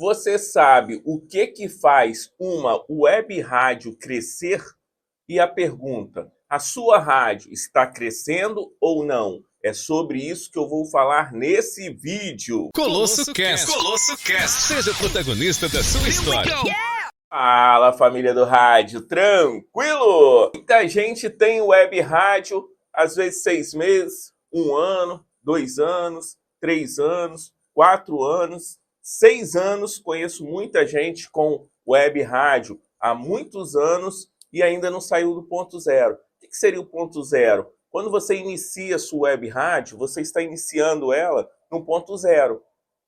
Você sabe o que faz uma web rádio crescer? E a pergunta, a sua rádio está crescendo ou não? É sobre isso que eu vou falar nesse vídeo. Colosso Cast. Colosso Cast. Seja o protagonista da sua história. Fala, família do rádio, tranquilo? Muita gente tem web rádio, às vezes 6 meses, 1 ano, 2 anos, 3 anos, 4 anos, 6 anos. Conheço muita gente com web rádio há muitos anos e ainda não saiu do ponto zero. O que seria o ponto zero? Quando você inicia a sua web rádio, você está iniciando ela no ponto zero.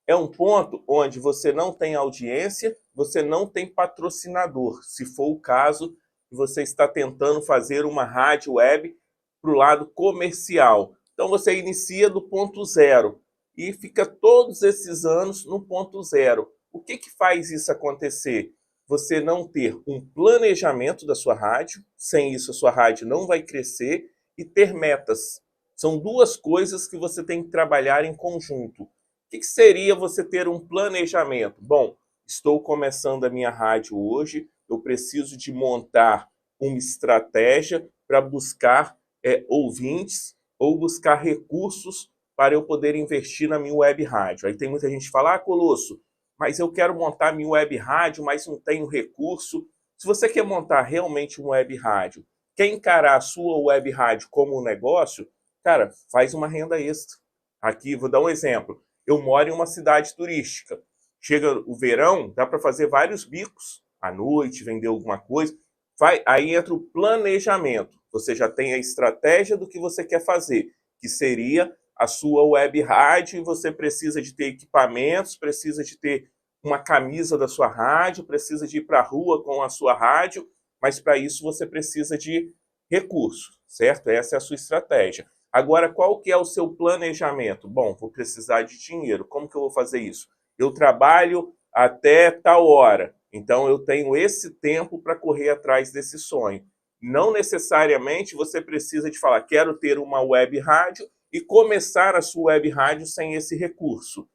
É um ponto onde você não tem audiência, você não tem patrocinador. Se for o caso, você está tentando fazer uma rádio web para o lado comercial. Então você inicia do ponto zero e fica todos esses anos no ponto zero. O que faz isso acontecer? Você não ter um planejamento da sua rádio, sem isso a sua rádio não vai crescer, e ter metas. São duas coisas que você tem que trabalhar em conjunto. O que seria você ter um planejamento? Bom, estou começando a minha rádio hoje, eu preciso de montar uma estratégia para buscar ouvintes ou buscar recursos para eu poder investir na minha web rádio. Aí tem muita gente que fala, Colosso, mas eu quero montar minha web rádio, mas não tenho recurso. Se você quer montar realmente uma web rádio, quer encarar a sua web rádio como um negócio, cara, faz uma renda extra. Aqui, vou dar um exemplo. Eu moro em uma cidade turística. Chega o verão, dá para fazer vários bicos à noite, vender alguma coisa. Aí entra o planejamento. Você já tem a estratégia do que você quer fazer, que seria a sua web rádio, e você precisa de ter equipamentos, precisa de ter uma camisa da sua rádio, precisa de ir para a rua com a sua rádio, mas para isso você precisa de recursos, certo? Essa é a sua estratégia. Agora, qual que é o seu planejamento? Bom, vou precisar de dinheiro. Como que eu vou fazer isso? Eu trabalho até tal hora, então eu tenho esse tempo para correr atrás desse sonho. Não necessariamente você precisa de falar, quero ter uma web rádio e começar a sua web rádio sem esse recurso.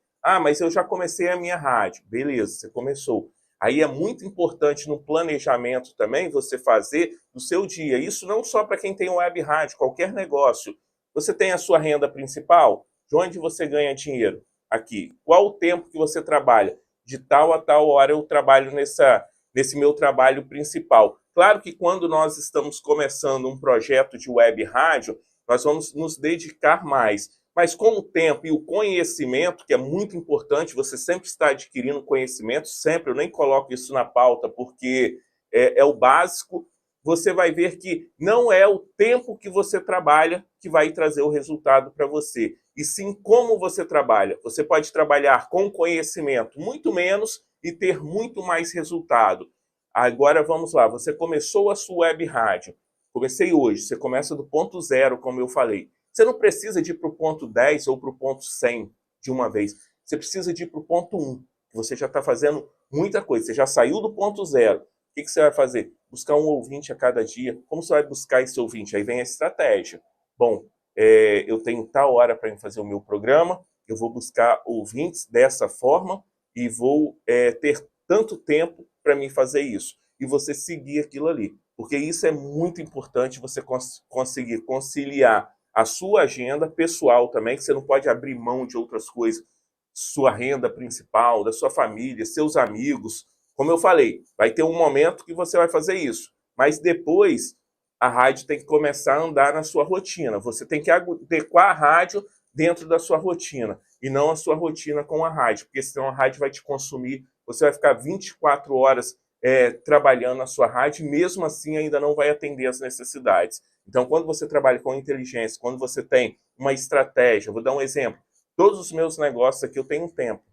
Mas eu já comecei a minha rádio. Beleza, você começou. Aí é muito importante no planejamento também você fazer do seu dia. Isso não só para quem tem web rádio, qualquer negócio. Você tem a sua renda principal? De onde você ganha dinheiro? Aqui. Qual o tempo que você trabalha? De tal a tal hora eu trabalho nesse meu trabalho principal. Claro que quando nós estamos começando um projeto de web rádio, nós vamos nos dedicar mais. Mas com o tempo e o conhecimento, que é muito importante, você sempre está adquirindo conhecimento, sempre, eu nem coloco isso na pauta, porque é o básico, você vai ver que não é o tempo que você trabalha que vai trazer o resultado para você, e sim como você trabalha. Você pode trabalhar com conhecimento muito menos e ter muito mais resultado. Agora vamos lá, você começou a sua web rádio, comecei hoje, você começa do ponto zero, como eu falei. Você não precisa de ir para o ponto 10 ou para o ponto 100 de uma vez. Você precisa de ir para o ponto 1. Você já está fazendo muita coisa. Você já saiu do ponto zero. O que você vai fazer? Buscar um ouvinte a cada dia. Como você vai buscar esse ouvinte? Aí vem a estratégia. Bom, eu tenho tal hora para fazer o meu programa, eu vou buscar ouvintes dessa forma e vou ter tanto tempo para mim fazer isso. E você seguir aquilo ali. Porque isso é muito importante, você conseguir conciliar a sua agenda pessoal também, que você não pode abrir mão de outras coisas, sua renda principal, da sua família, seus amigos. Como eu falei, vai ter um momento que você vai fazer isso, mas depois a rádio tem que começar a andar na sua rotina. Você tem que adequar a rádio dentro da sua rotina, e não a sua rotina com a rádio, porque senão a rádio vai te consumir, você vai ficar 24 horas trabalhando na sua rádio, e mesmo assim ainda não vai atender as necessidades. Então, quando você trabalha com inteligência, quando você tem uma estratégia, vou dar um exemplo. Todos os meus negócios aqui eu tenho um tempo.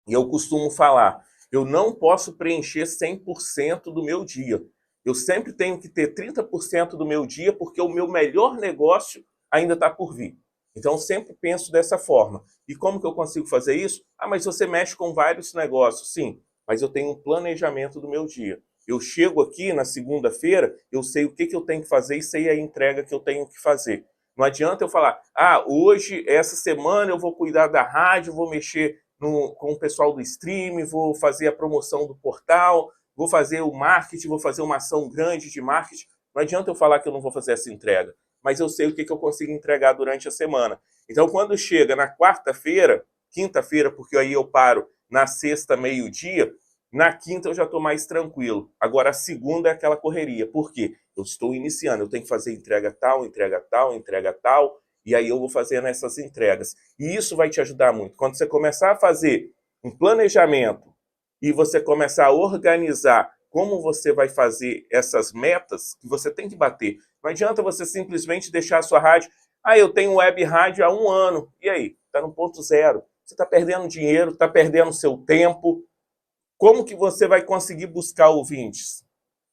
E eu costumo falar, eu não posso preencher 100% do meu dia. Eu sempre tenho que ter 30% do meu dia, porque o meu melhor negócio ainda está por vir. Então, eu sempre penso dessa forma. E como que eu consigo fazer isso? Mas você mexe com vários negócios. Sim, mas eu tenho um planejamento do meu dia. Eu chego aqui na segunda-feira, eu sei o que eu tenho que fazer e sei a entrega que eu tenho que fazer. Não adianta eu falar, hoje, essa semana eu vou cuidar da rádio, vou mexer com o pessoal do stream, vou fazer a promoção do portal, vou fazer o marketing, vou fazer uma ação grande de marketing. Não adianta eu falar que eu não vou fazer essa entrega, mas eu sei o que eu consigo entregar durante a semana. Então, quando chega na quarta-feira, quinta-feira, porque aí eu paro na sexta, meio-dia, na quinta eu já estou mais tranquilo. Agora, a segunda é aquela correria. Por quê? Eu estou iniciando, eu tenho que fazer entrega tal, entrega tal, entrega tal, e aí eu vou fazendo essas entregas. E isso vai te ajudar muito. Quando você começar a fazer um planejamento e você começar a organizar como você vai fazer essas metas que você tem que bater. Não adianta você simplesmente deixar a sua rádio. Eu tenho web rádio há 1 ano. E aí? Está no ponto zero. Você está perdendo dinheiro, está perdendo seu tempo. Como que você vai conseguir buscar ouvintes?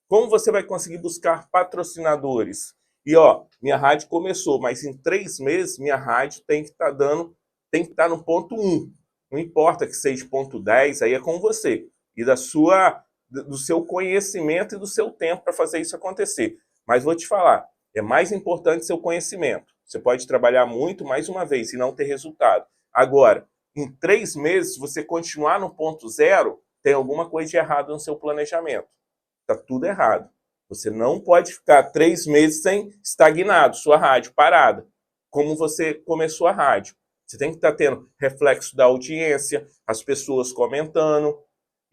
Como você vai conseguir buscar patrocinadores? E minha rádio começou, mas em 3 meses minha rádio tem que estar no ponto 1. Não importa que seja ponto 10, aí é com você. E do seu conhecimento e do seu tempo para fazer isso acontecer. Mas vou te falar, é mais importante seu conhecimento. Você pode trabalhar muito mais uma vez e não ter resultado. Agora, em 3 meses, se você continuar no ponto zero, tem alguma coisa de errado no seu planejamento. Está tudo errado. Você não pode ficar 3 meses estagnado, sua rádio parada, como você começou a rádio. Você tem que estar tendo reflexo da audiência, as pessoas comentando.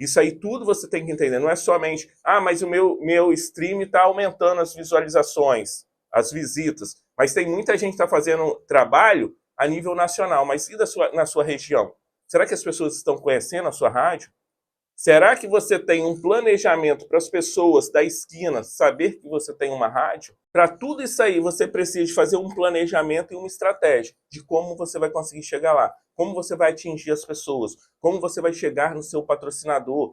Isso aí tudo você tem que entender. Não é somente, mas o meu stream está aumentando as visualizações, as visitas. Mas tem muita gente que está fazendo trabalho a nível nacional. Mas e na sua região? Será que as pessoas estão conhecendo a sua rádio? Será que você tem um planejamento para as pessoas da esquina saber que você tem uma rádio? Para tudo isso aí, você precisa de fazer um planejamento e uma estratégia de como você vai conseguir chegar lá, como você vai atingir as pessoas, como você vai chegar no seu patrocinador.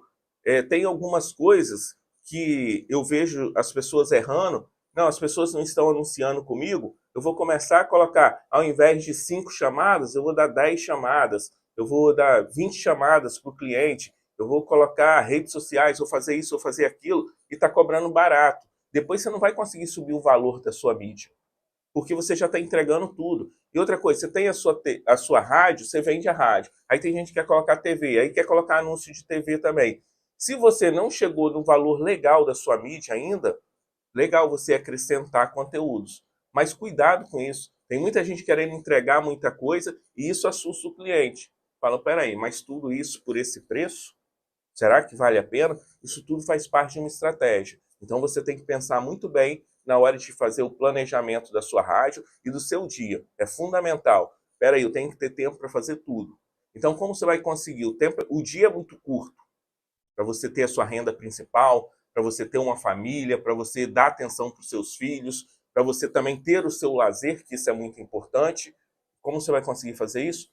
Tem algumas coisas que eu vejo as pessoas errando. Não, as pessoas não estão anunciando comigo. Eu vou começar a colocar, ao invés de 5 chamadas, eu vou dar 10 chamadas. Eu vou dar 20 chamadas para o cliente. Eu vou colocar redes sociais, vou fazer isso, vou fazer aquilo, e está cobrando barato. Depois você não vai conseguir subir o valor da sua mídia, porque você já está entregando tudo. E outra coisa, você tem a sua rádio, você vende a rádio. Aí tem gente que quer colocar TV, aí quer colocar anúncio de TV também. Se você não chegou no valor legal da sua mídia ainda, legal você acrescentar conteúdos. Mas cuidado com isso. Tem muita gente querendo entregar muita coisa e isso assusta o cliente. Fala, peraí, mas tudo isso por esse preço? Será que vale a pena? Isso tudo faz parte de uma estratégia. Então você tem que pensar muito bem na hora de fazer o planejamento da sua rádio e do seu dia. É fundamental. Espera aí, eu tenho que ter tempo para fazer tudo. Então como você vai conseguir? O dia é muito curto para você ter a sua renda principal, para você ter uma família, para você dar atenção para os seus filhos, para você também ter o seu lazer, que isso é muito importante. Como você vai conseguir fazer isso?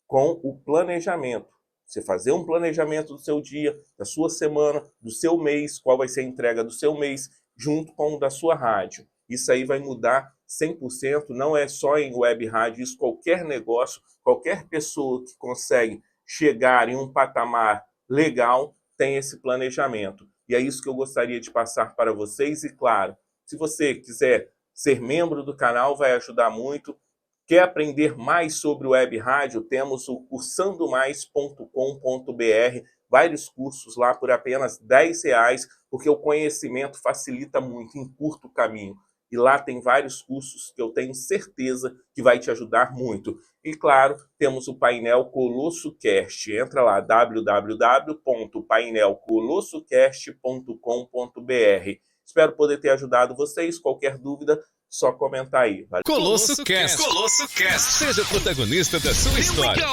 Com o planejamento. Você fazer um planejamento do seu dia, da sua semana, do seu mês, qual vai ser a entrega do seu mês, junto com o da sua rádio. Isso aí vai mudar 100%, não é só em web rádio, isso qualquer negócio, qualquer pessoa que consegue chegar em um patamar legal tem esse planejamento. E é isso que eu gostaria de passar para vocês. E claro, se você quiser ser membro do canal, vai ajudar muito. Quer aprender mais sobre web rádio? Temos o cursandomais.com.br, vários cursos lá por apenas R$10, porque o conhecimento facilita muito, encurta o caminho. E lá tem vários cursos que eu tenho certeza que vai te ajudar muito. E claro, temos o painel Colosso Cast. Entra lá, www.painelcolossocast.com.br. Espero poder ter ajudado vocês. Qualquer dúvida, só comentar aí. Valeu. Colosso Cast. Seja protagonista da sua história.